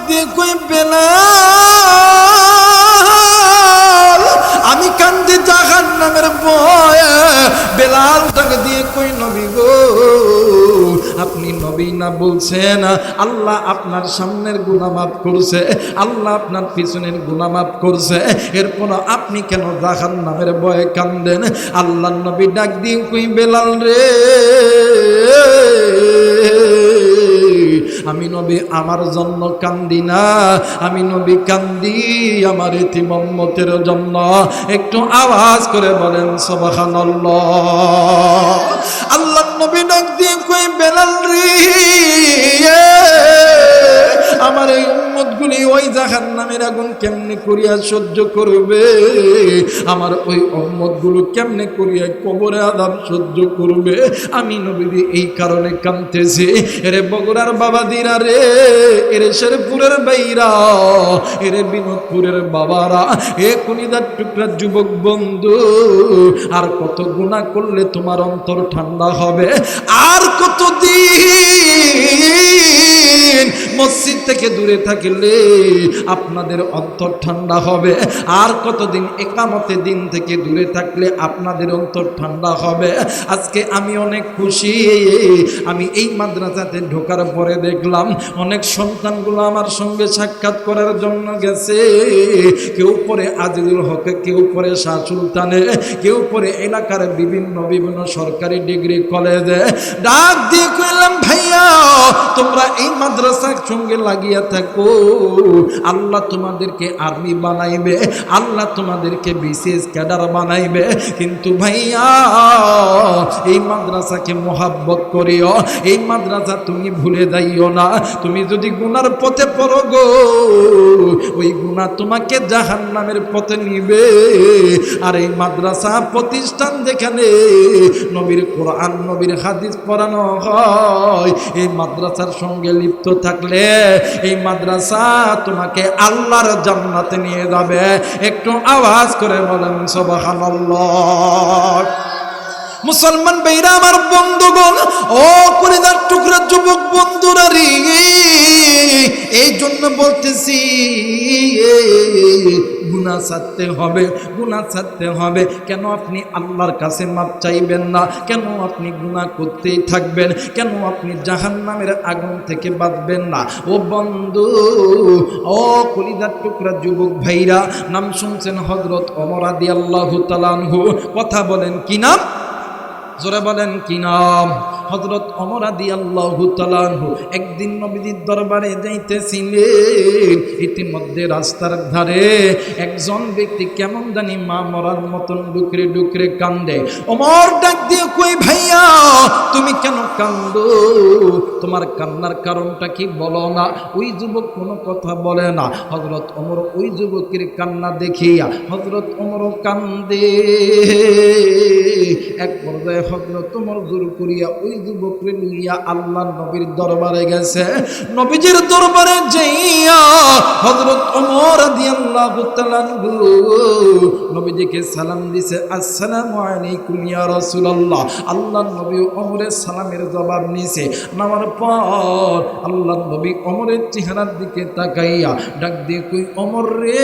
দিয়ে কই বেলাল আমি কান্দি জাহান্নামের ভয়ে। বেলাল ডাক দিয়ে কই নবী গো আপনি নবী না বলছেন আল্লাহ আপনার সামনের গুনাহ মাফ করছে, আল্লাহ আপনার পিছনের গুনাহ মাফ করছে, এরপর আপনি কেন জাহান্নামের ভয়ে কান্দেন? আল্লাহর নবী ডাক দিয়ে কই বেলাল রে আমি নবী আমার জন্য কান্দি না, আমি নবী কান্দি আমার এতিম উম্মতের জন্য। একটু আওয়াজ করে বলেন সুবহানাল্লাহ। আল্লাহর নবী ডাক দিয়ে কই বেলাল রে আমার এই উম্মতগুলি ওই জাহান্নামের আগুন কেমনে করিয়া সহ্য করবে? আমার ওই উম্মতগুলো কেমনে করিয়া কবরে আযাব সহ্য করবে? আমি নবী এই কারণে কাঁদতেছি। এরে বগুড়ার বাবাদিরা রে, এরে শেরপুরের বাইরা, এরে বিনোদপুরের বাবারা, এ কলিজার টুকরা যুবক বন্ধু, আর কত গুনাহ করলে তোমার অন্তর ঠান্ডা হবে? আর কতদিন মসজিদ থেকে দূরে থাকলে আপনাদের অন্তর ঠান্ডা হবে? আর কতদিন ইকামতের দিন থেকে দূরে থাকলে আপনাদের অন্তর ঠান্ডা হবে? আজকে আমি অনেক খুশি, আমি এই মাদ্রাসাতে ঢোকার পরে দেখলাম অনেক সন্তানগুলো আমার সঙ্গে সাক্ষাৎ করার জন্য গেছে। কেউ পরে আজিজুল হকে, কেউ পরে শাহ সুলতানে, কেউ পরে এলাকার বিভিন্ন বিভিন্ন সরকারি ডিগ্রি কলেজে। ডাক দিয়ে কইলাম ভাইয়া তোমরা এই মাদ্রাসার সঙ্গে লাগিয়া থাকো, আল্লাহ তোমাদেরকে আর্মি বানাইবে, আল্লাহ তোমাদেরকে বিশেষ ক্যাডার বানাইবে। কিন্তু ভাইয়া এই মাদ্রাসাকে মোহাব্বত করিও, এই মাদ্রাসা তুমি ভুলে যাইও না। তুমি যদি গুনার পথে পড়ো গো, ওই গুনাহ তোমাকে জাহান্নামের পথে নিবে। আর এই মাদ্রাসা প্রতিষ্ঠান যেখানে নবীর কোরআন নবীর হাদিস পড়ানো হয়, এই মাদ্রাসার সঙ্গে লিপ্ত থাকলে এই মাদ্রাসা তোমাকে আল্লাহর জান্নাতে নিয়ে যাবে। একটু আওয়াজ করে বলেন সুবহানাল্লাহ। মুসলমান ভাইরা আমার বন্ধুগণ, ও কলিজার টুকরা যুবক বন্ধুরা রে, এই জন্য বলতেছি গুনাহ ছাড়তে হবে, গুনাহ ছাড়তে হবে। কেন আপনি আল্লাহর কাছে মাপ চাইবেন না? কেন আপনি গুনাহ করতেই থাকবেন? কেন আপনি জাহান্নামের আগুন থেকে বাঁচবেন না? ও বন্ধু, ও কলিজার টুকরা যুবক ভাইরা, নাম শুনছেন হযরত ওমর রাদিয়াল্লাহু তাআলা আনহু। কথা বলেন কি নাম? জোরে বলেন কি নাম? হযরত ওমর রাদিয়াল্লাহু তাআলা আনহু একদিন নবীজির দরবারে যাইতেছিলেন। ইতিমধ্যে রাস্তার ধারে একজন ব্যক্তি কেমন জানি মা মরার মতন ডুকরে ডুকরে কান্দে। ওমর ডাক দিয়ে কই ভাইয়া তুমি কেন কান্দো? তোমার কান্নার কারণটা কি বলো না? ওই যুবক কোনো কথা বলে না। হযরত ওমর ওই যুবকের কান্না দেখিয়া হযরত ওমরও কান্দে। এক পর্যায়ে হযরত ওমর জোর করিয়া ওই যুবককে নিয়া আল্লাহর নবীর দরবারে গেছে। নবীজির দরবারে যাইয়া হযরত ওমর রাদিয়াল্লাহু তাআলা নবীজিকে সালাম দিছে, আসসালামু আলাইকুম ইয়া রাসূলুল্লাহ। আল্লাহর নবী ওমরের সালামের জবাব নিছে। নামার পর আল্লাহর নবী ওমরের চেহারার দিকে তাকাইয়া ডাক দিয়ে কই ওমর রে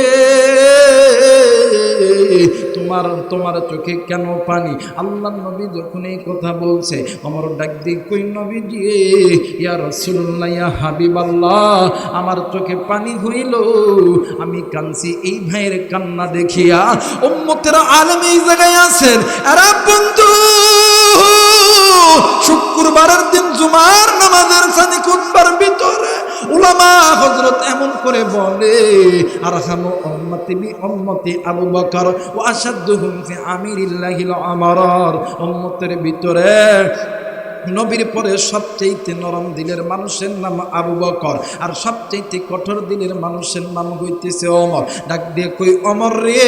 তোমার চোখে কেন পানি? আল্লাহর নবী যখন এই কথা বলছে ওমর ডাক দিয়ে কই নবীজি ইয়া রাসূলুল্লাহ ইয়া হাবিবাল্লাহ, আমার চোখে পানি হইল, আমি কাঁদছি এই ভাইয়ের কান্না দেখিয়া। উম্মতের আলেম এই জায়গায় আছেন। আরে বন্ধু, শুক্রবারের দিন জুমার নামাজের সানি খুতবার ভিতরে উলামা হযরত এমন করে বলে আরহামু উম্মতি বি উম্মতি আবু বকর ওয়া আশাদ্দুহুম ফি আমিরিল্লাহিল আমারার। উম্মতের ভিতরে নবীর পরে সবচেয়ে নরম দিলের মানুষের নাম আবু বকর, আর সবচেয়ে কঠোর দিলের মানুষের নাম হইতেছে ওমর। ডাক দিয়ে কই ওমর রে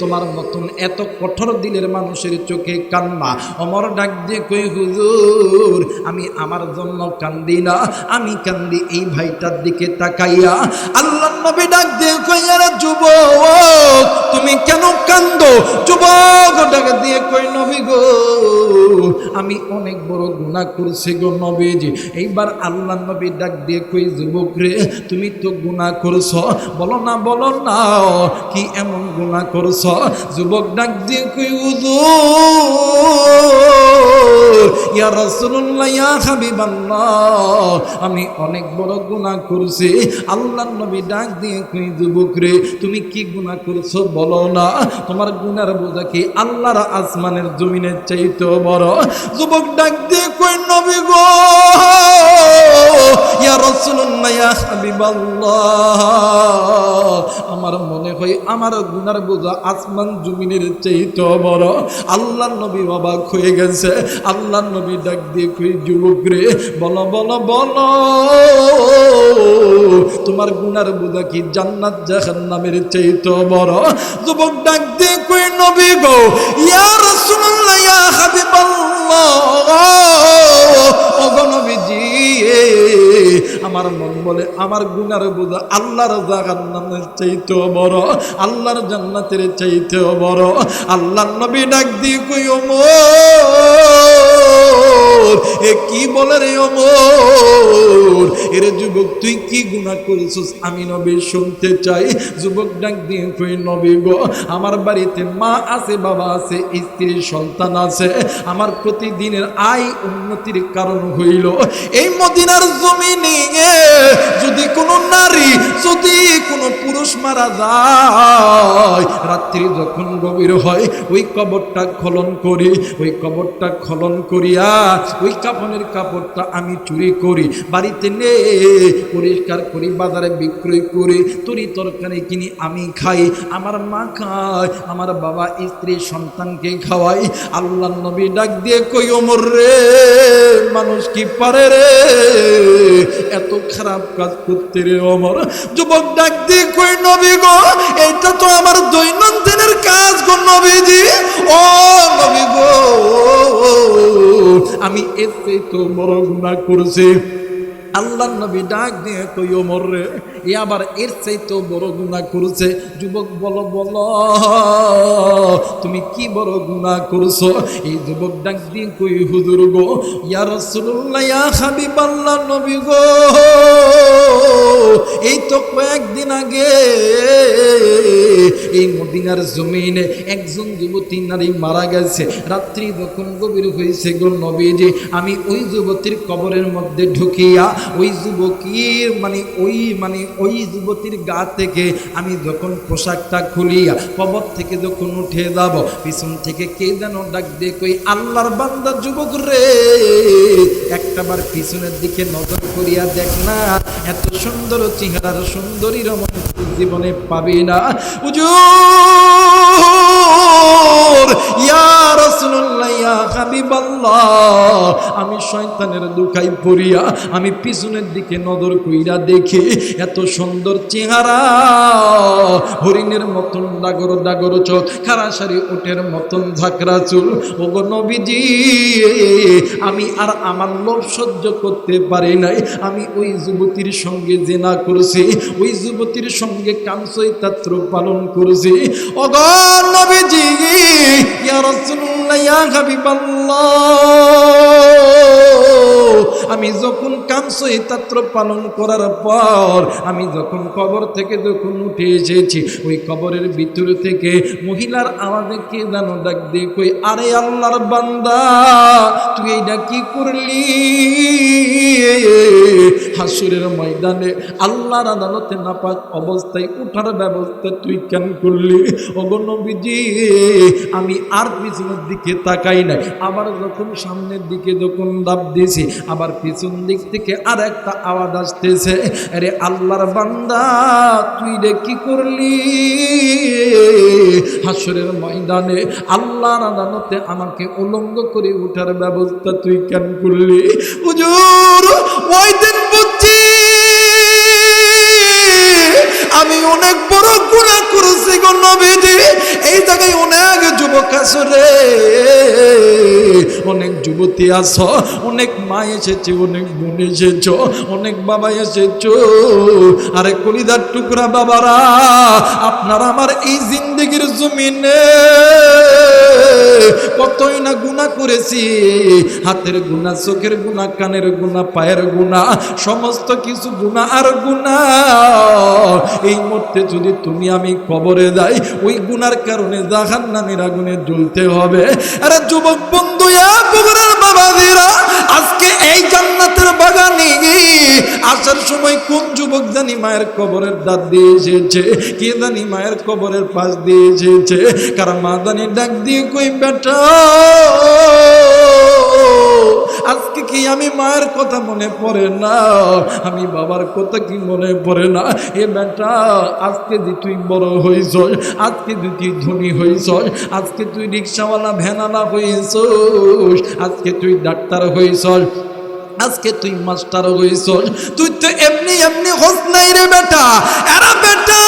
তোমার মতন এত কঠোর দিলের মানুষের চোখে কান্না। ওমর ডাক দিয়ে কই হুজুর আমি আমার জন্য কান্দি না, আমি কান্দি এই ভাইটার দিকে তাকাইয়া। আল্লাহর নবী ডাক দিয়ে কই আরে যুবক তুমি কেন কান্দো? যুবক ডাক দিয়ে কই নবী গো আমি অনেক বড় গুনাহ করছি গো নবীজি। এইবার আল্লাহ নবী ডাক দিয়ে কই, যুবক রে তুমি তো গুনাহ করছো, বলো না বলো না কি এমন গুনাহ করছো? যুবক ডাক দিয়ে কই, হুজুর ইয়া রাসূলুল্লাহ ইয়া হাবিবাল্লাহ, আমি অনেক বড় গুনাহ করছি। আল্লাহর নবী ডাক দিয়ে কই, যুবক রে তুমি কি গুনাহ করছো বলো না, তোমার গুনার বোঝা কি আল্লাহর আসমানের জমিনের চাইতে বড়? যুবক ডাক দিয়ে কই, নবী গো ইয়া রাসূলুল্লাহ ইয়া হাবিবাল্লাহ, আমার মনে হয় আমার গুনার বোঝা আসমান জমিনের চাইতে বড়। আল্লাহর নবী অবাক হয়ে গেছে। আল্লাহর নবী ডাক দিয়ে কই, যুবক রে বলো বলো বলো, তোমার গুনার বোঝা কি জান্নাত জাহান্নামের চাইতে বড়? যুবক ডাক দিয়ে কই, নবী গো ইয়া রাসূলুল্লাহ ইয়া হাবিবাল্লাহ, ও গো নবীজি আমার মন বলে আমার গুনার বোঝা আল্লাহর জাহান্নামের চাইতে বড়, আল্লাহর জান্নাতের চাইতে বড়। আল্লাহর নবী ডাক দিয়ে কই, ওমর এ কি বলে রে ওমর, এর যুবক তুই কি গুনাহ করেছিস আমি নবী শুনতে চাই। যুবক ডাক দিয়ে কই, নবী গো আমার বাড়িতে মা আছে, বাবা আছে, স্ত্রী সন্তান আছে, আমার প্রতিদিনের আয় উন্নতির কারণ হইল এই মদিনার জমিনে যদি কোনো নারী, যদি কোনো পুরুষ মারা যায়, রাত্রি যখন গভীর হয় ওই কবরটা খনন করি, ওই কবরটা খনন করিয়া ওই কাফনের কাপড়টা আমি চুরি করি, বাড়িতে নে পরিষ্কার করি, বাজারে বিক্রয় করি, তরি তরকারি কিনি, আমি খাই, আমার মা খায়, আমার বাবা স্ত্রী সন্তানকে খাওয়াই। আল্লাহর নবী ডাক দিয়ে কই, ওমর রে মানুষ কি পারে রে এত খারাপ কাজ করতে রে ওমর? যুবক ডাক দিয়ে কই, নবী গো এটা তো আমার দৈনন্দিনের কাজ গো নবীজি, ও নবী গো আমি এর তো বড় গুনাহ করছি। আল্লাহর নবী ডাক দিয়ে কই, ওমর রে এ আবার এর চাইতেও বড় গুনাহ করেছে। যুবক বলো বলো তুমি কি বড় গুনাহ করছো? এই যুবক ডাক দিয়ে কই, হুজুর গো ইয়া রাসূলুল্লাহ ইয়া হাবিবাল্লাহ, নবী গো এই তো কয়েকদিন আগে এই মদিনার জমিনে একজন যুবতী নারী মারা গেছে, রাত্রি যখন গভীর হয়েছে গো নবীজি, আমি ওই যুবতীর কবরের মধ্যে ঢুকিয়া ওই যুবতীর ওই যুবতীর গা থেকে আমি যখন পোশাকটা খুলিয়া কবর থেকে যখন উঠে যাব, পিছন থেকে কে যেন ডাক দিয়ে কই, আল্লাহর বান্দা যুবক রে একটাবার পিছনের দিকে নজর করিয়া দেখ না, এত সুন্দর চেহারার সুন্দরী রমণ জীবনে পাবি না। হুজুর ইয়া রাসূলুল্লাহ ইয়া হাবিবাল্লাহ, আমি শয়তানের দুখাই পড়িয়া আমি পিছনের দিকে নজর কইরা দেখি এত সুন্দর চেহারা, হরিণের মতন ডাগর ডাগর চোখ, খারাসারি উটের মতন ঝাঁকড়া চুল। ওগো নবীজি আমি আর আমার লোভ সহ্য করতে পারি নাই, আমি ওই যুবতীর সঙ্গে জিনা করছি, ওই যুবতীর সঙ্গে কামসৈতাত্র পালন করছি। ওগো নবীজি ইয়া রাসূলুল্লাহ ইয়া হাবিবাল্লাহ, আমি যখন কামসৈতাত্র পালন করার পর আমি যখন কবর থেকে যখন উঠে এসেছি, ওই কবরের ভিতর থেকে মহিলার আওয়াজে কে যেন ডাক দিয়ে কই, আরে আল্লাহর বান্দা তুই এইটা কি করলি? হাসরের ময়দানে আল্লাহর আদালতে নাপাক অবস্থায় উঠার ব্যবস্থা তুই কেন করলি? ওগো নবীজি আমি আর পিছনের দিকে তাকাই নাই, আবার যখন সামনের দিকে যখন দাব দিয়েছি আবার পিছন দিক থেকে আর একটা আওয়াজ আসতেছে, আরে আল্লাহর বান্দা তুই রে কি করলি? হাসরের ময়দানে আল্লাহর আদালতে আমাকে উলঙ্গ করে উঠার ব্যবস্থা তুই কেন করলি? হুজুর ওই দিন বুঝছি আমি অনেক বড় গুনাহ করেছি গো নবীজি, এই জায়গায় অনেক যুবক আছে রে, অনেক যুবতী আছো, অনেক মা এসেছে, অনেক বোন এসেছ, অনেক বাবা এসেছ। আরে কলিজার টুকরা বাবারা, আপনারা আমার এই জিন্দেগির জমিনে কতই না গুনাহ করেছি, হাতের গুনাহ, চোখের গুনাহ, কানের গুনাহ, পায়ের গুনাহ, সমস্ত কিছু গুনাহ আর গুনাহ। এই মুহূর্তে যদি তুমি আমি কবরে যাই, ওই গুনার কারণে জাহান্নামের আগুনে জ্বলতে হবে। আরে যুবক বন্ধু, বগুড়ার বাবাজিরা, আজকে এই জান্নাতের বাগানে আসার সময় কোন যুবক জানি মায়ের কবরের দাঁত দিয়ে এসেছে, কে জানি মায়ের কবরের পাশ দিয়ে এসেছে, কারণ মা জানি ডাক দিয়ে কই বেটা, আজকে কি আমি মায়ের কথা মনে পড়ে না, আমি বাবার কথা কি মনে পড়ে না? এ বেটা, আজকে যে তুই বড় হইছ, আজকে যে তুই ধনী হইছ, আজকে তুই রিক্সাওয়ালা ভ্যানালা হইছ, আজকে তুই ডাক্তার হইছ, আজকে তুই মাস্টার হইছ, তুই তো এমনি এমনি হস নাই রে বেটা। এরা বেটা,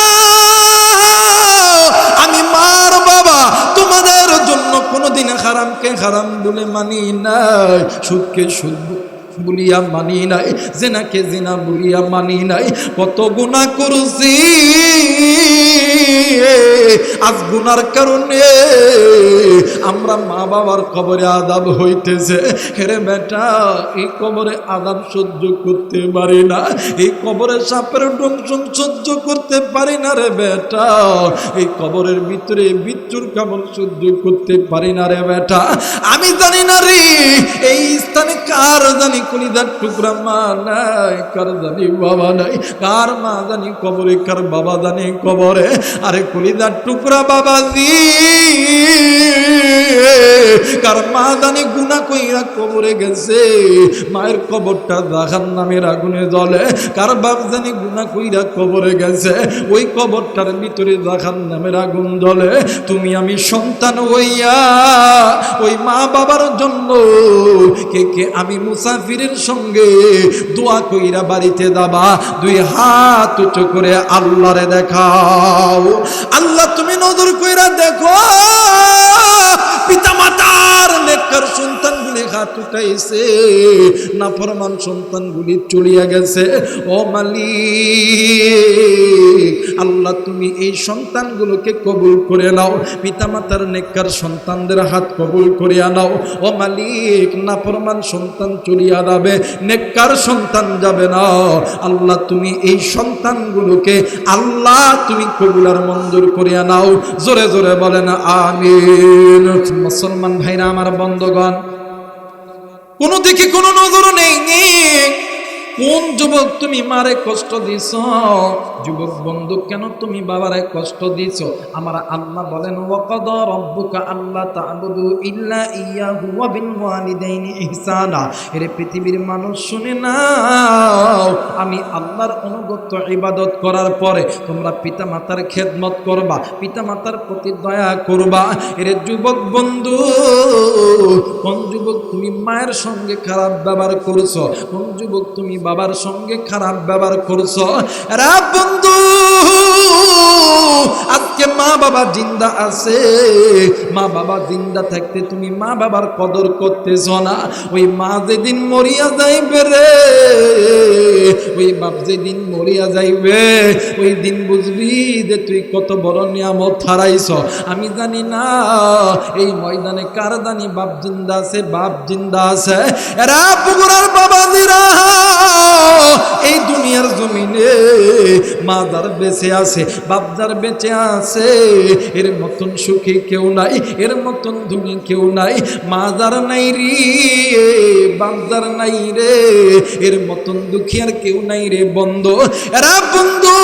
আমি মার বাবা তোমাদের জন্য কোনোদিন হারামকে হারাম বলে মানি নাই, সুদকে সুদ বলিয়া মানি নাই, জিনাকে জিনা বলিয়া মানি নাই। কত গুনাহ করছি, আজ গুনার কারণে আমরা মা বাবার কবরে আযাব হইতেছে। হেরে বেটা, এই কবরে আযাব সহ্য করতে পারি না, এই কবরে সাপের দংশন সহ্য করতে পারি না রে বেটা, এই কবরের ভিতরে বিচ্ছুর কামড় সহ্য করতে পারি না রে বেটা। আমি জানি না রে, এই স্থানে কার জানি কলিজার টুকরা মা নাই, কার জানি বাবা নাই, কার মা জানি কবরে, কার বাবা জানি কবরে। আরে কলিজার টুকরা বাবাজি, কার মা জানি গুনাহ কইরা কবরে গেছে, মায়ের কবরটা জাহান্নামের আগুনে জ্বলে, কার বাপ জানি গুনাহ কইরা কবরে গেছে, ওই কবরটার ভিতরে জাহান্নামের আগুন জ্বলে। তুমি আমি সন্তান হইয়া ওই মা বাবার জন্য কে কে আমি মুসাফিরের সঙ্গে দোয়া কইরা বাড়িতে যাবা? দুই হাত উঁচু করে আল্লাহরে দেখাও। আল্লাহ তুমি নজর কইরা দেখো, পিতা মাতার নেককার সন্তানগুলি হাত উঠাইছে, নাফরমান সন্তানগুলি চলিয়া গেছে। ও মালিক, আল্লাহ তুমি এই সন্তানগুলোকে কবুল করে নাও, পিতা মাতার নেককার সন্তানদের হাত কবুল করিয়া নাও। ও মালিক, নাফরমান সন্তান চলিয়া যাবে, নেককার সন্তান যাবে না। আল্লাহ তুমি এই সন্তানগুলোকে আল্লাহ তুমি কবুল আর মঞ্জুর করিয়া নাও। জোরে জোরে বলেন আমিন। মুসলমান ভাইরা আমার, বন্ধুগণ, কোনো দিকে কোনো নজর নেই। কোন যুবক তুমি মারে কষ্ট দিছ? যুবক বন্ধু, কেন তুমি বাবারে কষ্ট দিছ? আমার আল্লাহ বলেন, ওয়াকাদা রাব্বুকা আল্লা তা'বুদু ইল্লা ইয়াহু ওয়া বিল ওয়ালিদাইনি ইহসানা। এর পৃথিবীর মানুষ শুনে নাও, আমি আল্লাহর অনুগত ইবাদত করার পরে তোমরা পিতা মাতার খেদমত করবা, পিতা মাতার প্রতি দয়া করবা। এর যুবক বন্ধু, কোন যুবক তুমি মায়ের সঙ্গে খারাপ ব্যবহার করছো? কোন যুবক তুমি বাবার সঙ্গে খারাপ ব্যবহার করছো? রা বন্ধু, আজকে মা বাবা জিন্দা আছে, মা বাবা জিন্দা থাকতে তুমি মা বাবার কদর করতেছ না। ওই মা যেদিন মরিয়া যাইবে রে, ওই বাপ যেদিন মরিয়া যাইবে, ওই দিন বুঝবি যে তুই কত বড় নিয়ামত হারাইছ। আমি জানি না এই ময়দানে কার জানি বাপ জিন্দা আছে, বাপ জিন্দা আছে। এরা বগুড়ার বাবাজিরা, এই দুনিয়ার জমিনে মা যার বেঁচে আছে, বাপ যার বেঁচে আছে, এর মতন সুখী কেউ নাই, এর মতন ধনী কেউ নাই। মা যার নাই রে, বাপ যার নাই রে, এর মতন দুঃখী আর কেউ নাই রে বন্ধু। এরা বন্ধু,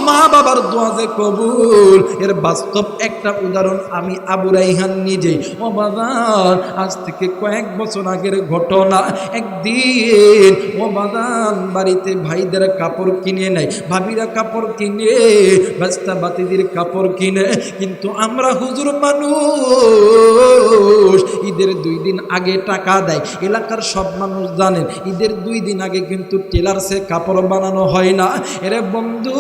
মা বাবার দোয়া যে কবুল, এর বাস্তব একটা উদাহরণ আমি আবু রাইহান নিজেই। ও বাজান, আজ থেকে কয়েক বছর আগের ঘটনা। একদিন ও বাজান বাড়িতে ভাইদের কাপড় কিনে নেয়, ভাবিরা কাপড় কিনে, বাস্তা বাতিদের কাপড় কিনে, কিন্তু আমরা হুজুর মানুষ ঈদের 2 দিন আগে টাকা দেয়। এলাকার সব মানুষ জানেন ঈদের 2 দিন আগে কিন্তু টেলার্সে কাপড় বানানো হয় না। এরে বন্ধু,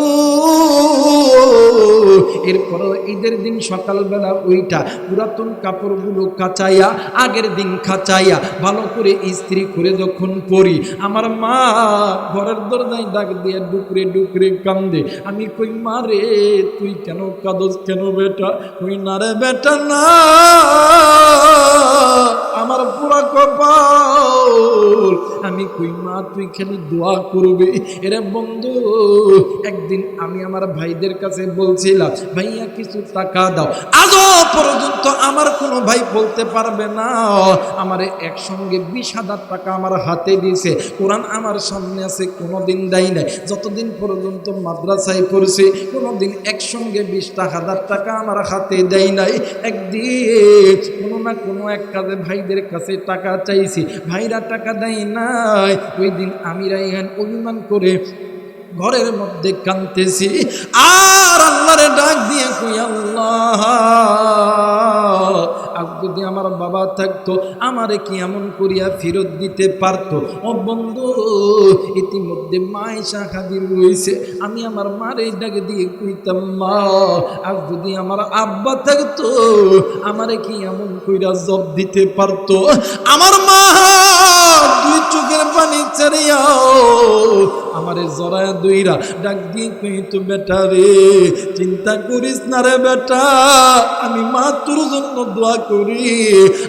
এরপর ঈদের দিন সকালবেলা ওইটা পুরাতন কাপড়গুলো কাচাইয়া আগের দিন কাচাইয়া ভালো করে ইস্ত্রি করে যখন পরি, আমার মা ঘরের দরজায় ডাক দিয়ে ডুকরে ডুকরে কান্দে। আমি কই মা রে তুই কেন কাঁদস কেন বেটা? কই না রে বেটা না, আমার পুরা কপাল। আমি কই মা তুই খালি দোয়া করবি। এরে বন্ধু, একদিন আমি আমার ভাইদের কাছে বলছিলাম ভাইয়া কিছু টাকা দাও, আজও পর্যন্ত আমার কোনো ভাই বলতে পারবে না আমারে একসঙ্গে 20,000 টাকা আমার হাতে দিয়েছে। কোরআন আমার সামনে আছে, কোনোদিন দেয় নাই। যতদিন পর্যন্ত মাদ্রাসায় পড়ছি কোনোদিন একসঙ্গে 20,000 টাকা আমার হাতে দেয় নাই। একদিন কোনো না কোনো এক কাজে ভাইদের কাছে টাকা চাইছি, ভাইরা টাকা দেয় নাই। ওই দিন আমি রাইহান অভিমান করে ঘরের মধ্যে কাঁদতেছি আর আল্লাহরে ডাক দিয়ে কই আল্লাহ, আজ যদি আমার বাবা থাকতো আমারে কি এমন করিয়া ফেরত দিতে পারতো? ও বন্ধু, ইতিমধ্যে মা এসা হাজির হয়েছে। আমি আমার মার এই ডাকে দিয়ে কইতাম মা, আজ যদি আমার আব্বা থাকতো আমারে কি এমন কইরা জব দিতে পারতো? আমার মা দুই চোখের পানি ছাড়িয়াও আমারে জড়ায় দইরা ডাক দিয়ে কইতো বেটা রে চিন্তা করিস না রে বেটা, আমি মা তোর জন্য দোয়া করি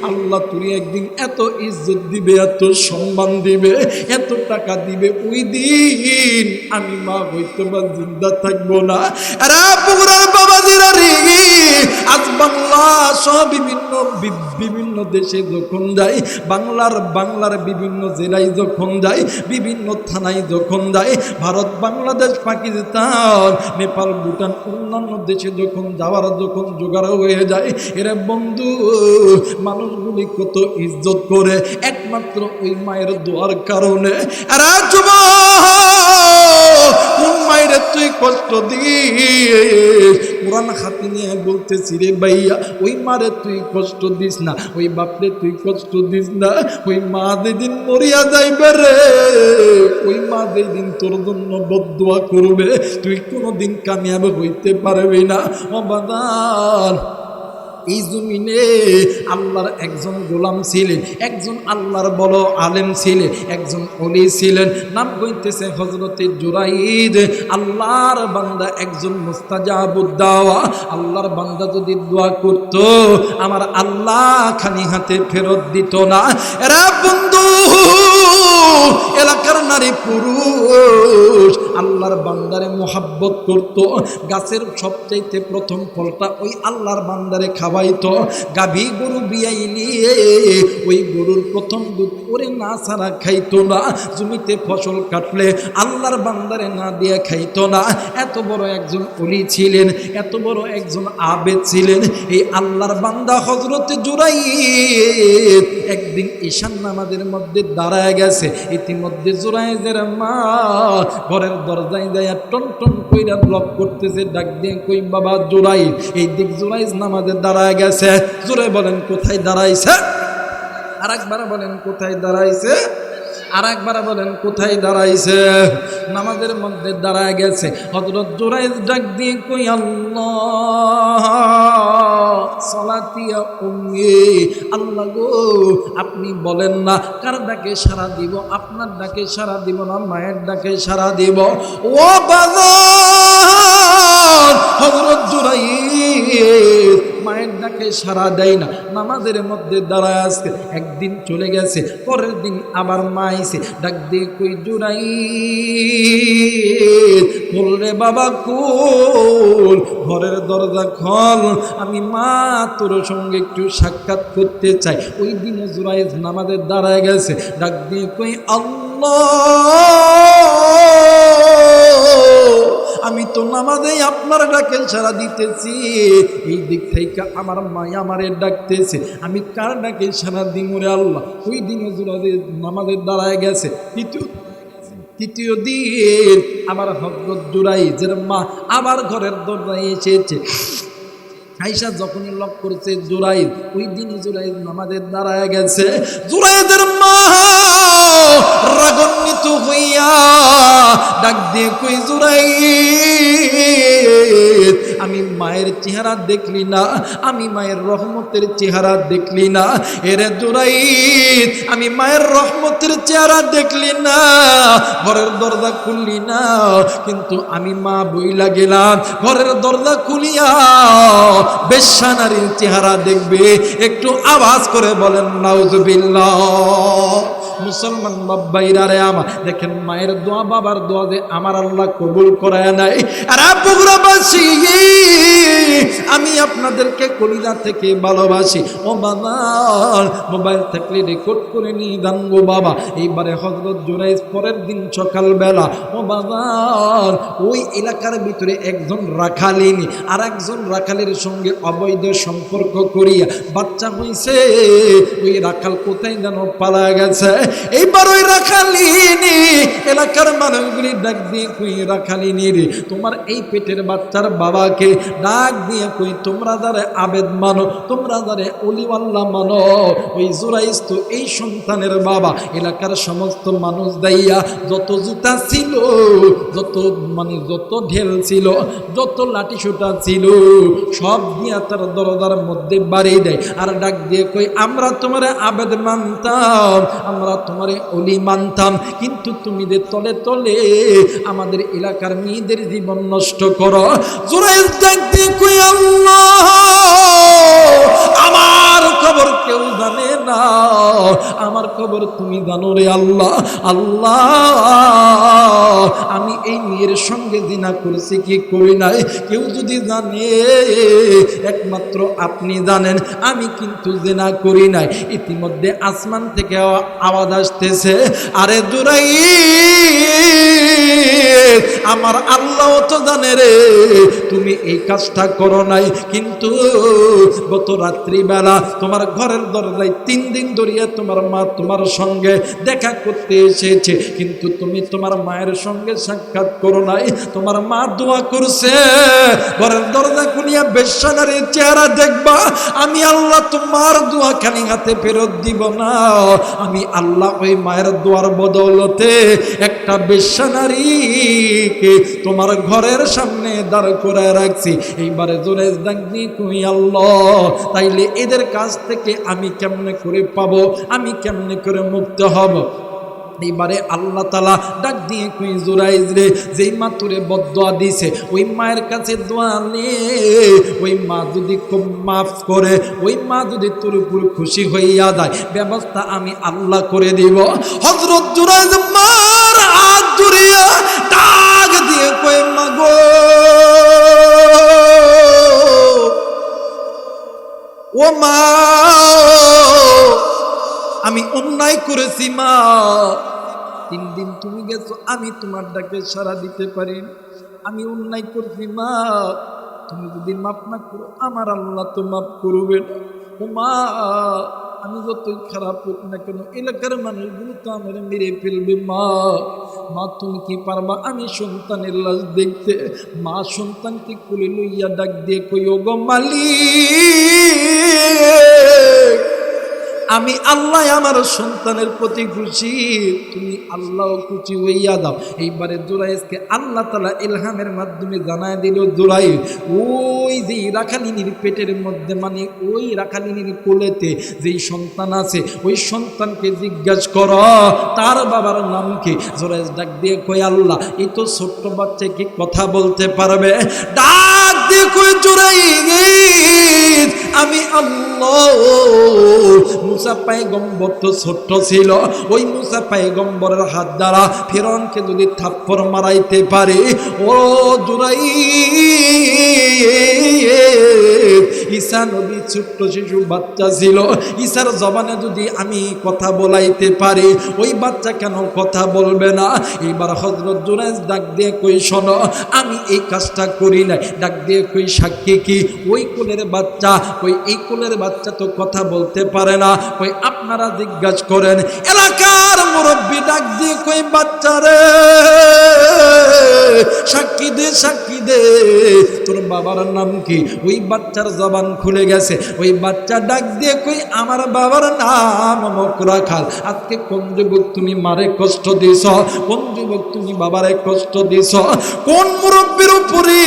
আল্লাহ তোর একদিন এত ইজ্জত দিবে, এত সম্মান দিবে, এত টাকা দিবে, ওই দিন আমি মা হইতো বা জিন্দা থাকবো না। আরে পুরার বাবাজিরা রে, আজ বাংলা সহ বিভিন্ন দেশে যখন যাই, বাংলার বিভিন্ন জেলায় যখন যাই, বিভিন্ন থানায় যখন যাই, ভারত বাংলাদেশ পাকিস্তান নেপাল ভুটান অন্যান্য দেশে যখন জোগাড় হয়ে যায়, এরা বন্ধু মানুষগুলি কত ইজ্জত করে একমাত্র ওই মায়ের দোয়ার কারণে। আরে কোন মায়ের তুই কষ্ট দিস? কোরআন হাতে নিয়ে বলতেছি রে ভাইয়া, ওই মারে তুই কষ্ট দিস না, ওই বাপরে তুই কষ্ট দিস না। ওই মা যেদিন মরিয়া যাইবে রে, ওই মা যেদিন তোর জন্য বদদোয়া করবে, তুই কোনোদিন কামিয়াব হইতে পারবি না। ও বাদান, এই জমিনে আল্লাহর একজন গোলাম ছিলেন, একজন আল্লাহর বড় আলেম ছিলেন, একজন ওলি ছিলেন, নাম কইতেছে হযরতে জুরাইদ। আল্লাহর বান্দা, একজন মুস্তাজাবুদ দাওয়া। আল্লাহর বান্দা যদি দোয়া করত আমার আল্লাহ খালি হাতে ফেরত দিত না। এরা বন্ধু এলাকার নারী পুরুষ আল্লাহর বান্দারে মোহাব্বত করত। গাছের সবচাইতে প্রথম ফলটা ওই আল্লাহর বান্দারে খাওয়াইতো। গাভী গরু বিয়াইলি ওই গরুর প্রথম দুধ ওরে না ছাড়া খাইতো না। জমিতে ফসল কাটলে আল্লাহর বান্দারে না দিয়ে খাইতো না। এত বড় একজন ওলি ছিলেন, এত বড় একজন আবেদ ছিলেন এই আল্লাহর বান্দা হযরতে জুরাইদ। একদিন ঈশান নামাজের মধ্যে দাঁড়ায় গেছে। ইতিমধ্যে জুরাইদের মা ঘরের দরজায় যায় টন টন কইরা ব্লক করতেছে, ডাক দিয়ে কই বাবা জুরাইদ, এই দিক জুরাইদ নামাজে দাঁড়ায় গেছে। জোরে বলেন কোথায় দাঁড়াইছে? আর একবার বলেন কোথায় দাঁড়াইছে? আর একবার বলেন কোথায় দাঁড়াইছে? নামাজের মধ্যে দাঁড়ায় গেছে। হযরত জুরাইদ ডাক দিয়ে কই আল্লাহ সালাতিয়া উম্মি, আল্লাহ গো আপনি বলেন না কার ডাকে সাড়া দিব? আপনার ডাকে সাড়া দিব না মায়ের ডাকে সাড়া দিব? ও বাজার, হযরত জুরাইদ মায়ের ডাকে সাড়া দেয় না, নামাজের মধ্যে দাঁড়ায় আসছে। একদিন চলে গেছে, পরের দিন আবার মা আইছে, ডাক দিয়ে কই জুরাইদ খোল রে বাবা খোল, ঘরের দরজা খোল, আমি মা তোর সঙ্গে একটু সাক্ষাৎ করতে চাই। ওই দিন জুরাইদ নামাজে দাঁড়ায় গেছে, ডাক দিয়ে কই আল্লাহ আমি তো নামাজে আপনার ডাকে সাড়া দিতেছি, এই দিক থেকে আমার মা আমারে ডাকতেছে, আমি কার ডাকে সাড়া দিব রে আল্লাহ? ওই দিনে জুরাইদ নামাজে দাঁড়ায় গেছে। তৃতীয় দিন আমার হযরত জুরাইদের মা আবার ঘরের দরজায় এসেছে। আয়েশা যখনই লক করছে জুরাইদ, ওই দিন জুরাইদ নামাজে দাঁড়ায় গেছে। জুরাইদের মা রাগান্বিত হইয়া ডাক দিয়ে কই জুরাই, আমি মায়ের চেহারা দেখলি না, আমি মায়ের রহমতের চেহারা দেখলি না? এরে জুরাই, আমি মায়ের রহমতের চেহারা দেখলি না, ঘরের দরজা খুললি না, কিন্তু আমি মা বইলা গেলাম ঘরের দরজা খুলিয়া বেশ্যা নারীর চেহারা দেখবে। একটু আওয়াজ করে বলেন নাউজুবিল্লাহ। মুসলমান বাবাইরা রে আমার, দেখেন মায়ের দোয়া বাবার দোয়া যে আমার আল্লাহ কবুল করায় নাই। আর বগুড়াবাসী, আমি আপনাদেরকে কলিজা থেকে ভালোবাসি। ও বাবা, মোবাইল থাকলে রেকর্ড করে নিয়ে দান গো বাবা। এইবারে হযরত জুরাইজ পরের দিন সকালবেলা, ও বাবা, ওই এলাকার ভিতরে একজন রাখালিনী আর একজন রাখালের সঙ্গে অবৈধ সম্পর্ক করিয়া বাচ্চা হইছে। ওই রাখাল কোথায় যেন পালা গেছে। এইবার ওই রাখালিনী এলাকার মানুষগুলি ডাক দিয়ে কই, রাখালিনী রে, তোমার এই পেটের বাচ্চার বাবাকে ডাক দিয়ে কই, তোমরা যারা আবেদ মানো, তোমরা যারা ওলিওয়াল্লাহ মানো, ওই জুরাইজ তো এই সন্তানের বাবা। এলাকার সমস্ত মানুষ দাইয়া যত জুতা ছিল, যত ঢেল ছিল, যত লাঠি সোটা ছিল, সব দিয়া তার দরজার মধ্যে বাড়িয়ে দেয়। আর ডাক দিয়ে কই, আমরা তোমার আবেদ মানতাম, আমরা তোমার ওলি মানতাম, কিন্তু তুমি যে তলে তলে আমাদের এলাকার মেয়েদের জীবন নষ্ট করো। জুরাইজ ডাক দিয়ে কই, আল্লাহ, আমার খবর কেউ জানে না, আমার খবর তুমি জানো রে আল্লাহ। আল্লাহ, আমি এই মেয়ের সঙ্গে জিনা করছি কি করি নাই, কেউ যদি জানে একমাত্র আপনি জানেন, আমি কিন্তু জিনা করি নাই। ইতিমধ্যে আসমান থেকে আওয়াজ আসতেছে, আরে জুরাই, আমার আল্লাহ তো জানে রে তুমি এই কাজটা করো নাই, কিন্তু গত রাত্রিবেলা তোমার ঘরের দরজায় 3 দিন ধরিয়া তোমার মা তোমার সঙ্গে দেখা করতে এসেছে, কিন্তু তুমি তোমার মায়ের সঙ্গে সাক্ষাৎ করো নাই। তোমার মা দোয়া করছে ঘরের দরজা খুলিয়া বেশ্যা নারীর চেহারা দেখবা। আমি আল্লাহ তোমার দোয়া খালি হাতে ফেরত দিব না। আমি আল্লাহ ওই মায়ের দোয়ার বদৌলতে একটা বেশ্যা নারীকে তোমার ঘরের সামনে দাঁড় করে রাখছি। এইবারে জোরে ডাক দিয়ে কই, আল্লাহ, তাইলে এদের কাছ থেকে আমি কেমনে করে পাবো, আমি কেমনে করে মুক্ত হব? এইবারে আল্লাহ তাআলা ডাক দিয়ে কই, জুরাইজ রে, যেই মা তোরে বদদোয়া দিছে ওই মায়ের কাছে দোয়া নে। ওই মা যদি খুব মাফ করে, ওই মা যদি তোর উপর খুশি হইয়া যায়, ব্যবস্থা আমি আল্লাহ করে দিব। হযরত জুরাইজ মার হাত জড়িয়া ডাক দিয়ে কই, মা গো, ও মা, আমি অন্যায় করেছি মা। 3 দিন তুমি গেছো, আমি তোমার ডাকে সাড়া দিতে পারি, আমি অন্যায় করছি মা। তুমি যদি মাফ না করো, আমার আল্লাহ তো মাফ করবে না। ও মা, আমি যতই খারাপ হোক না কেন, এলাকার মানুষগুলো তো আমার মেরে ফেলবে মা। মা, তুমি কি পারবা আমি সন্তানের লাশ দেখতে? মা সন্তানকে কোলে লইয়া ডাক দিয়ে কই, ও গো মালিক, আমি আল্লাহ আমার সন্তানের প্রতি খুশি, তুমি আল্লাহ খুশি হইয়া দাও। এইবারে জুরাইজকে আল্লাহ তাআলা ইলহামের মাধ্যমে জানায় দিল, জুরাইজ, ওই যে রাখালিনীর পেটের মধ্যে, মানে ওই রাখালিনীর কোলেতে যেই সন্তান আছে, ওই সন্তানকে জিজ্ঞাসা করো তার বাবার নাম কি। জুরাইজ ডাক দিয়ে কই, আল্লাহ, এই তো ছোট্ট বাচ্চা কি কথা বলতে পারবে? ডাক দিয়ে কই, জুরাইজ, আমি আল্লাহ। মুসা পয়গম্বর তো ছোট্ট ছিল, ওই মুসা পয়গম্বরের হাত দ্বারা ফিরআউনকে যদি থাপ্পড় মারাইতে পারে, ও জুরাইজ, ঈসা নবী ছোট্ট শিশু বাচ্চা ছিল, ঈসার জবানে যদি আমি কথা বলাইতে পারি, ওই বাচ্চা কেন কথা বলবে না? এইবার হযরত জুরাইজ ডাক দিয়ে কই, শোনো, আমি এই কাজটা করি নাই। ডাক দিয়ে কই, সাক্ষী কি? ওই কোলের বাচ্চা, ওই এই কোলের বাচ্চা তো কথা বলতে পারে না। কই, আপনারা জিজ্ঞাসা করেন। এলাকার মুরব্বী ডাক দিয়ে কই, বাচ্চা রে, সাক্ষী দে, সাক্ষী দে, তোর বাবার নাম কি? ওই বাচ্চার জবান খুলে গেছে। ওই বাচ্চা ডাক দিয়ে কই আমার বাবার নাম মকরাখাল। আজকে কোন যুবক তুমি মারে কষ্ট দিছ? কোন যুবক তুমি বাবারে কষ্ট দিছ? কোন মুরব্বির উপরে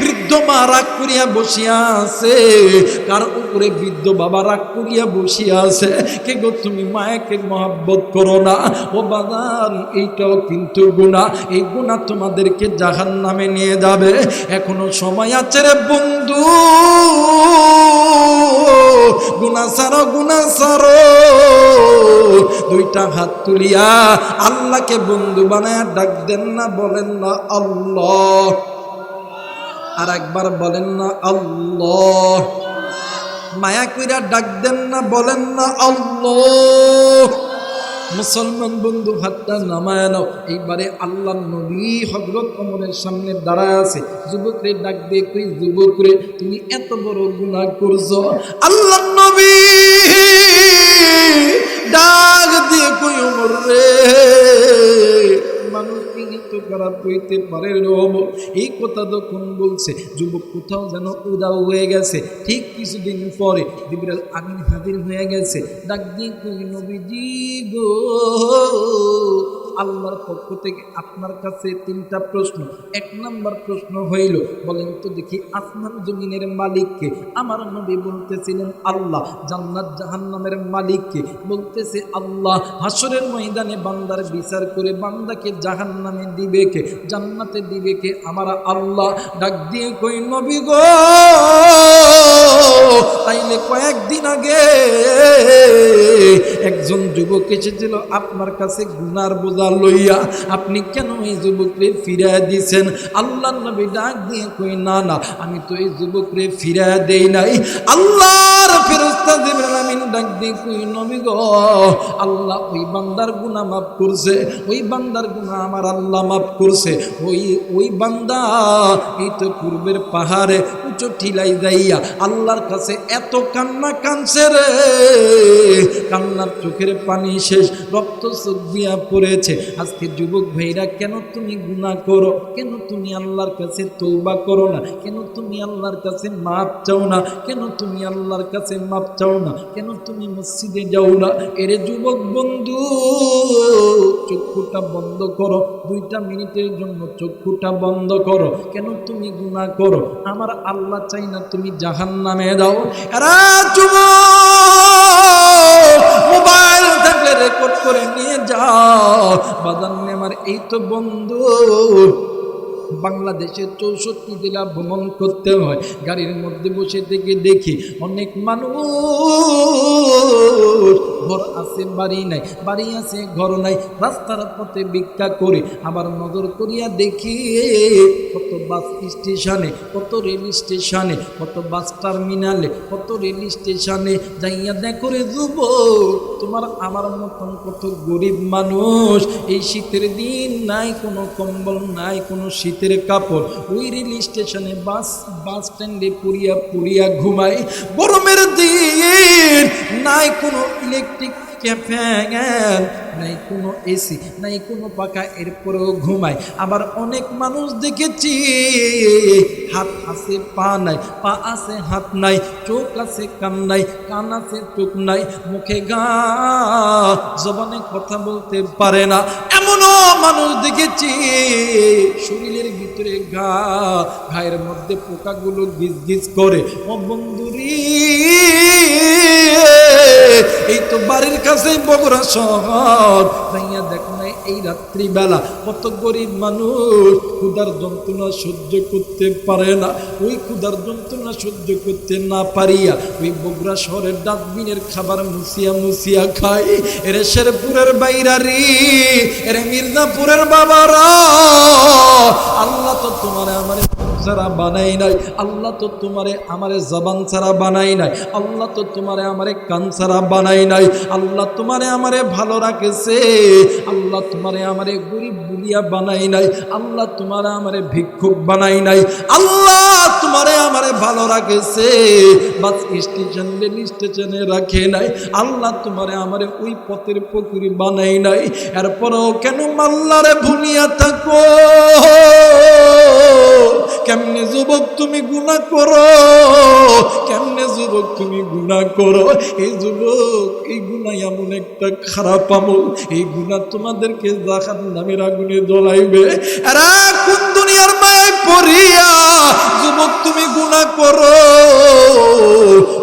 বৃদ্ধ মা রাগ করিয়া বসিয়া আছে? কার উপরে বৃদ্ধ বাবা রাগ করিয়া বসিয়া আছে? কে গো তুমি মায়াকে মহব্বত করো না? ও বাজান, এইটাও কিন্তু গুনাহ। এই গুনাহ তোমাদেরকে জাহান্নামে নিয়ে যাবে। এখনো সময় আছে রে বন্ধু, গুনাহ ছাড়ো, গুনাহ ছাড়ো। দুইটা হাত তুলিয়া আল্লাহকে বন্ধু বানায়া ডাক দেন না, বলেন না আল্লাহ। আর একবার বলেন না আল্লাহ। মায়া কইরা ডাক দেন না, বলেন না আল্লাহ। মুসলমান বন্ধু হাতটা নামায় নাও। এইবারে আল্লাহ নবী হযরত ওমরের সামনে দাঁড়ায় আছে। যুবকরে ডাক দিয়ে কই, যুবকরে তুমি এত বড় গুনাহ করছো। আল্লাহ নবী ডাক দিয়ে কই, ওমর রে, মানুষ কিন্তু খারাপ হইতে পারে রে ওমর। এই কথা যখন বলছে যুবক কোথাও যেন উদাও হয়ে গেছে। ঠিক কিছুদিন পরে জিবরাইল আমিন হাজির হয়ে গেছে। ডাক দিয়ে কই, নবীজি গো, আল্লাহর পক্ষ থেকে আপনার কাছে 3টা প্রশ্ন। 1 নাম্বার প্রশ্ন হইল, বলেন তো দেখি আসমান জমিনের মালিককে? আমার নবী বলতেছিলেন আল্লাহ। জান্নাত জাহান্নামের মালিককে? বলতেছে আল্লাহ। হাসরের ময়দানে বান্দার বিচার করে বান্দাকে জাহান্নামে দিবে কে, জান্নাতে দিবে কে? আমার আল্লাহ। ডাক দিয়ে কই, নবী গো, তাইলে কয়েকদিন আগে একজন যুবক এসেছিল আপনার কাছে গুনার বোঝা লইয়া, আপনি কেন এই যুবকরে ফিরাইয়া দিয়েছেন? আল্লাহর নবী ডাক দিয়ে কই, না না, আমি তো এই যুবকরে ফিরাইয়া দেই নাই। আল্লাহর ফেরেশতা জিবরাইল আমিন ডাক দিয়ে কই, নবী গো, আল্লাহ ওই বান্দার গুনাহ মাফ করছে। ওই বান্দার গুনাহ আমার আল্লাহ মাফ করছে। ওই বান্দা এই তো পূর্বের পাহাড়ে উঁচু টিলাই যাইয়া আল্লাহর কাছে এত কান্না কাঁদছে রে, কান্নার চোখের পানি শেষ, রক্ত চোখ দিয়া পড়েছে। আজকে যুবক ভাইরা, কেন তুমি গুনাহ করো? কেন তুমি আল্লাহর কাছে তওবা করো না? কেন তুমি আল্লাহর কাছে মাপ চাও না? কেন তুমি আল্লাহর কাছে মাপ চাও না? কেন তুমি মসজিদে যাও না? এরে যুবক বন্ধু, চক্ষুটা বন্ধ করো, 2টা মিনিটের জন্য চক্ষুটা বন্ধ করো। কেন তুমি গুনাহ করো? আমার আল্লাহ চাই না তুমি জাহান্নামে যাও। এরা যুবক, মোবাইল থাকলে রেকর্ড করে নিয়ে যাও। বাজান আমার এই তো বন্ধু, বাংলাদেশের 64 জেলা ভ্রমণ করতে হয়। গাড়ির মধ্যে বসে থেকে দেখি অনেক মানুষ, ঘর আছে বাড়ি নাই, বাড়ি আছে ঘর নাই, রাস্তার পথে ভিক্ষা করে। আবার নজর করিয়া দেখি কত বাস স্টেশনে, কত রেল স্টেশনে, কত বাস টার্মিনালে, কত রেল স্টেশনে যাইয়া দেখো রে যুবক, তোমার আমার মতন কত গরিব মানুষ। এই শীতের দিন নাই কোনো কম্বল, নাই কোনো শীতের কাপড়। ওই রেল স্টেশনে বাস স্ট্যান্ডে পুরিয়া পুরিয়া ঘুমায়। গরমের দিন নাই কোনো ইলেকট্রিক ফ্যান, নাই কোনো এসি, নাই কোনো পাখা, এরপরেও ঘুমায়। আবার অনেক মানুষ দেখেছি হাত আছে পা নাই, পা আছে হাত নাই, চোখ আছে কান নাই, কান আছে চোখ নাই, মুখে গা, জবানে কথা বলতে পারে না। এমনও মানুষ দেখেছি শরীরের ভিতরে ঘা, ঘায়ের মধ্যে পোকাগুলো গিজ গিজ করে। ও বন্ধুরি, এই তো বাড়ির কাছে বগুড়া শহর, যাইয়া দেখো না এই রাত্রিবেলা কত গরিব মানুষ ক্ষুধার যন্ত্রণা সহ্য করতে পারে না। ওই ক্ষুধার যন্ত্রণা সহ্য করতে না পারিয়া ওই বগুড়া শহরের ডাস্টবিনের খাবার মুছিয়া মুছিয়া খায়। এরে শেরপুরের বাইরারি, এরে মির্জাপুরের বাবারা, আল্লাহ তো তোমার আমার ছাড়া বানাই নাই, আল্লাহ তো তোমারে আমারে জবান ছাড়া বানাই নাই, আল্লাহ তো তোমারে আমারে কান ছাড়া বানাই নাই, আল্লাহ তোমারে আমারে ভালো রাখেছে, আল্লাহ তোমারে আমারে গরিব বলিয়া বানাই নাই, আল্লাহ তোমারে আমারে ভিক্ষুক বানাই নাই, আল্লাহ তোমারে আমারে ভালো রাখেছে, বাস স্টেশন রেল স্টেশনে রাখে নাই, আল্লাহ তোমারে আমারে ওই পথের পুকুরি বানাই নাই। এরপরেও কেন আল্লাহরে ভুলিয়া থাকো? কেমনে যুবক তুমি গুনাহ করো, কেমনে যুবক তুমি গুনাহ করো। এই যুবক, এই গুনাহ এমন একটা খারাপ আমল, এই গুনাহ তোমাদেরকে জাহান্নামের আগুনে জ্বলাইবে। এরা কোন দুনিয়ার মায়ায় পড়িয়া যুবক তুমি গুনাহ করো।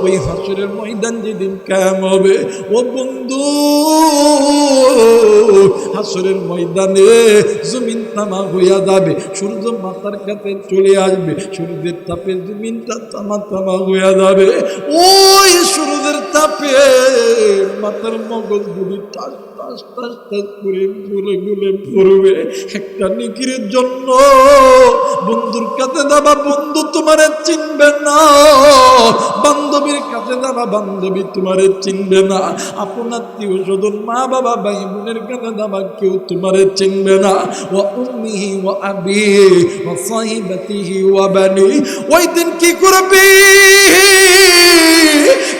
ওই হাসরের ময়দান যেদিন কায়েম হবে, ও বন্ধু, হাসরের ময়দানে জমিন তামা হইয়া যাবে, সূর্য মাথার কাছে চলে আসবে, সূর্যের তাপে জমিনটা তামা তামা হইয়া যাবে। ওই সূর্যের তাপে মাথার মগজগুলি টাস টাস টাস টাস করে গুলে গুলে পড়বে। একটা নিকিরের জন্য বন্ধুর কাছে যাবা, বন্ধু তোমারে চিনবে না। বান্ধবীর কাছে যাবা, বান্ধবী তোমারে চিনবে না। আপন আত্মীয় স্বজন, মা বাবা ভাই বোনের কাছে যাবা, কেউ তোমারে চিনবে না। ওয়া উম্মিহি ওয়া আবিহি ওয়া সাহিবাতিহি ওয়া বানি। ওই দিন কি করবি,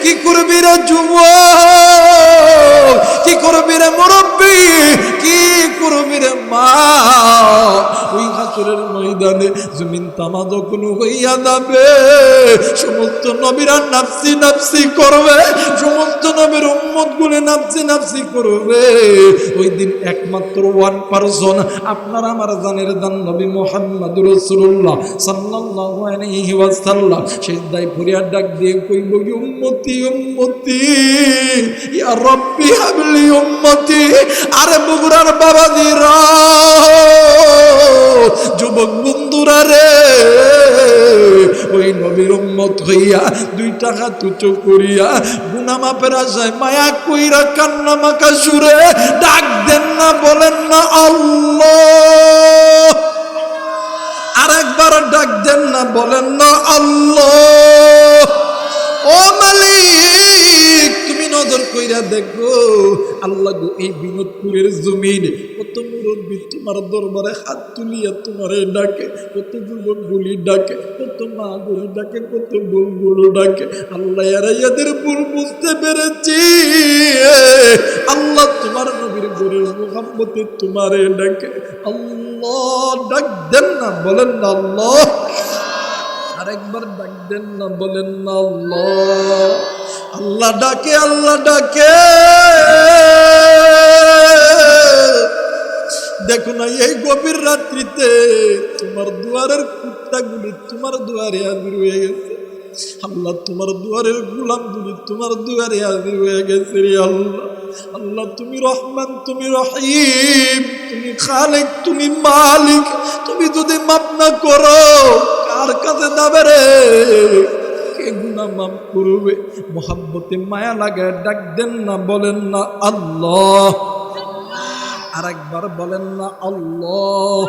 কি করবি রে যুবক, কি করবি রে মুরব্বী, কি করবি রে মা। ওই হাসরের ময়দানে জমিন তামা যখন হইয়া যাবে, সমস্ত নবীরা নাফসি নাফসি করবে, সমস্ত নবীর উম্মত গুলো নাফসি নাফসি করবে। ওই দিন একমাত্র ওয়ান পারসন, আপনার আমার জানের জান নবী মুহাম্মদুর রাসূলুল্লাহ সাল্লাল্লাহু আলাইহি ওয়াসাল্লাম সিজদায় পড়িয়া ডাক দিয়ে কইব, উম্মতি উম্মতি ইয়া রাব্বি হাবলি উম্মতি। আরে বগুড়ার বাবাজিরা, যুবক বন্ধুরা রে, ওই নবীর উম্মত হইয়া 2 টাকা তুচো করিয়া গুনাহ মাপের আশায় মায়া কইরা কান্না মাখা সুরে ডাক দেন না, বলেন না আল্লাহ। আরেকবার ডাক দেন না, বলেন না আল্লাহ। ও মালিক, তুমি নজর কইরা দেখো আল্লাহ গো, এই বিনোদপুরের জমিন কত মুরব্বী তোমার দরবারে হাত তুলিয়া তোমারে ডাকে, কত যুবক গুলি ডাকে, কত মা গুলি ডাকে, কত বোনগুলো ডাকে। আল্লাহ এদের ভুল বুঝতে পেরেছি। আল্লাহ তোমার নবীর ঘরের মুহাব্বতে তোমারে ডাকে। আল্লাহ ডাক দেন না, বলেন না আল্লাহ। আরেকবার ডাক দেন না, বলেন না আল্লাহ। আল্লাহ ডাকে, আল্লাহ ডাকে। দেখো না, এই গভীর রাত্রিতে তোমার দুয়ারের কুত্তাগুলি তোমার দুয়ারে হাজির হয়ে গেছে। আল্লাহ, তোমার দুয়ারের গোলামগুলি তোমার দুয়ারে হাজির হয়ে গেছে রে আল্লাহ। আল্লাহ, তুমি রহমান, তুমি রহিম, তুমি খালিক, তুমি মালিক। তুমি যদি মাফ না করো, কার কাছে যাবে রে? কে গুনাহ মাফ করবে? মোহাব্বতে মায়া লাগায় ডাক দেন না, বলেন না আল্লাহ। আরেকবার বলেন না আল্লাহ।